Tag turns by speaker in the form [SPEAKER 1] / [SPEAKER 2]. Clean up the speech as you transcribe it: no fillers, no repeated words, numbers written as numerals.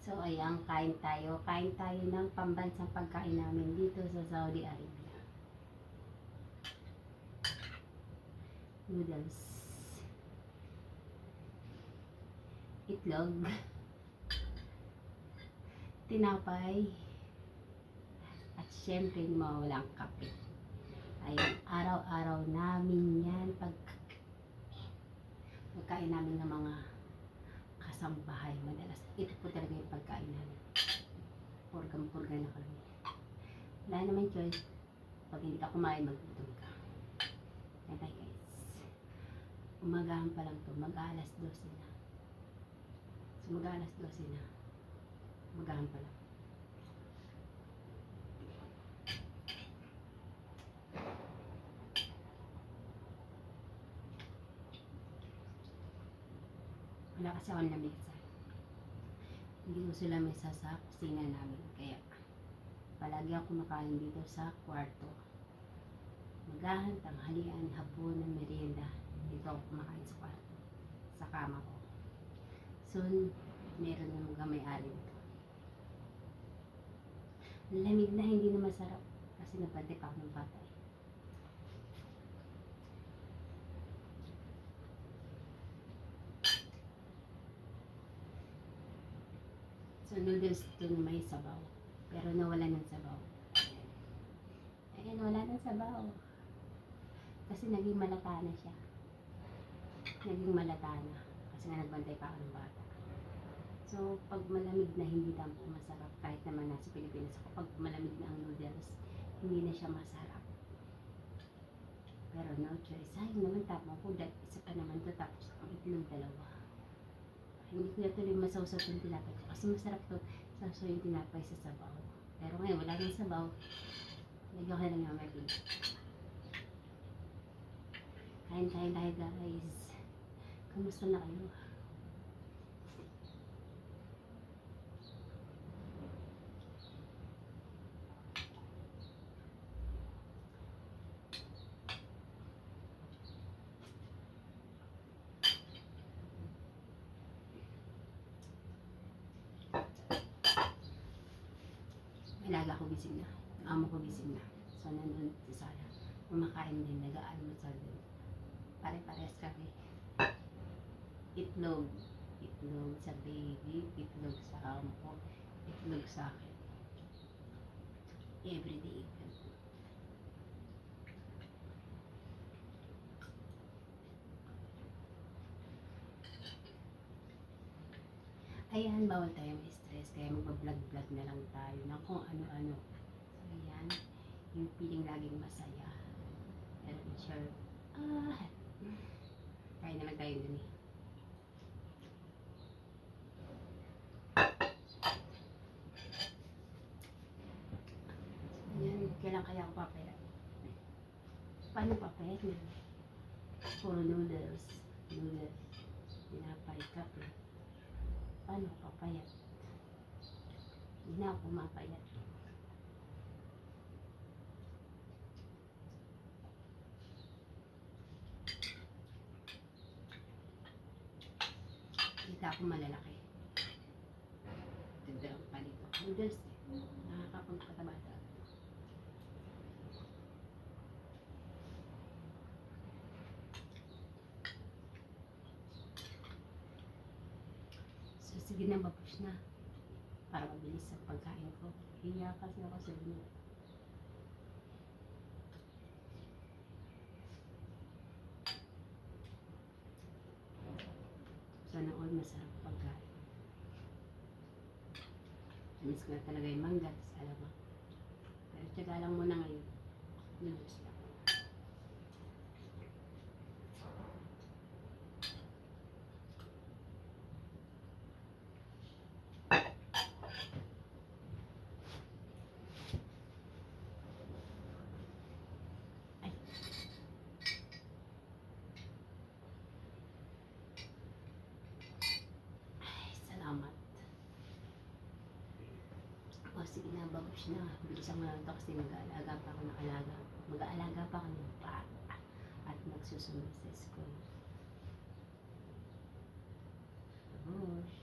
[SPEAKER 1] So, ayan, kain tayo. Kain tayo ng pambansang pagkain namin dito sa Saudi Arabia. Noodles. Itlog. Tinapay. At syempre, hindi mawawala ang kape. Ayun, araw-araw namin yan pagkain namin ng mga kasambahay. Madalas, ito po talaga yung pagkain namin. Purgang-purga na kami. Wala naman choice. Pag hindi ka kumain, magutom ka. Kaya guys, umagahan pa lang to. Mag-alas 12 na. So mag-alas 12 na. Umagahan pa lang. Wala kasi ako lamesa. Hindi ko sila mesa sa kusina namin. Kaya palagi ako kumakain dito sa kwarto. Magahan, tanghalian, hapunan, merienda. Dito ako kumakain sa kwarto. Sa kama ko. Soon, meron na mga may-ari dito. Lamig na, hindi na masarap. Kasi nabante pa ako ng bata. So, noodles ito may sabaw. Pero nawala ng sabaw. Ayan, wala ng sabaw. Kasi naging malata na siya. Naging malata na. Kasi nga nagbantay pa ako ng bata. So, pag malamig na, hindi tampo masarap. Kahit naman nasa Pilipinas ako, pag malamig na ang noodles, hindi na siya masarap. Pero no choice. Sayang naman tapos ko. Dahil isa pa naman to tapos ang itlog dalawa. Hindi ko na tuloy masawsaw yung tinapay ko. Kasi masarap to sawsaw yung tinapay sa sabaw. Pero ngayon, wala nang sabaw. Lagyan ko na lang yung mabig. Kain tayo guys. Kamusta na kayo? Alaga ko gising na. Amo ko gising na. So, nandun sa sala. Kumakain din. Nag-aalmusal din. Pare-pares kami. Itlog. Itlog sa baby. Itlog sa amo ko. Itlog sa akin. Everyday itlog. Ayan, bawal tayo ma-stress. Kaya magbablog-vlog na lang tayo ng kung ano-ano. So, ayan. Yung feeling laging masaya. Pero sure. Kaya naman tayo dun eh. Ayan, kailan kaya ako papayat? Paano papayat na? Puro noodles. Noodles. Tinapay, kape. Paano papayat? Hindi na ako pumapayat. Hindi ako malalaki. Ganda ang palito. Noodles eh. Nakakapagpataba talaga. So, sige na, babush na. Para mabilis ang pagkain ko. Hiya kasi ako sa inyo. Sana all masarap pagkain. Miss ko na talaga yung mangga, alam mo. Pero tsaga lang muna ngayon. Noodles lang. Salamat. O sige na, babush na. Bilisan mo lang ito kasi mag-aalaga pa ako ng alaga. Mag-aalaga pa ako ng bata. At magsusunod sa school. Babush.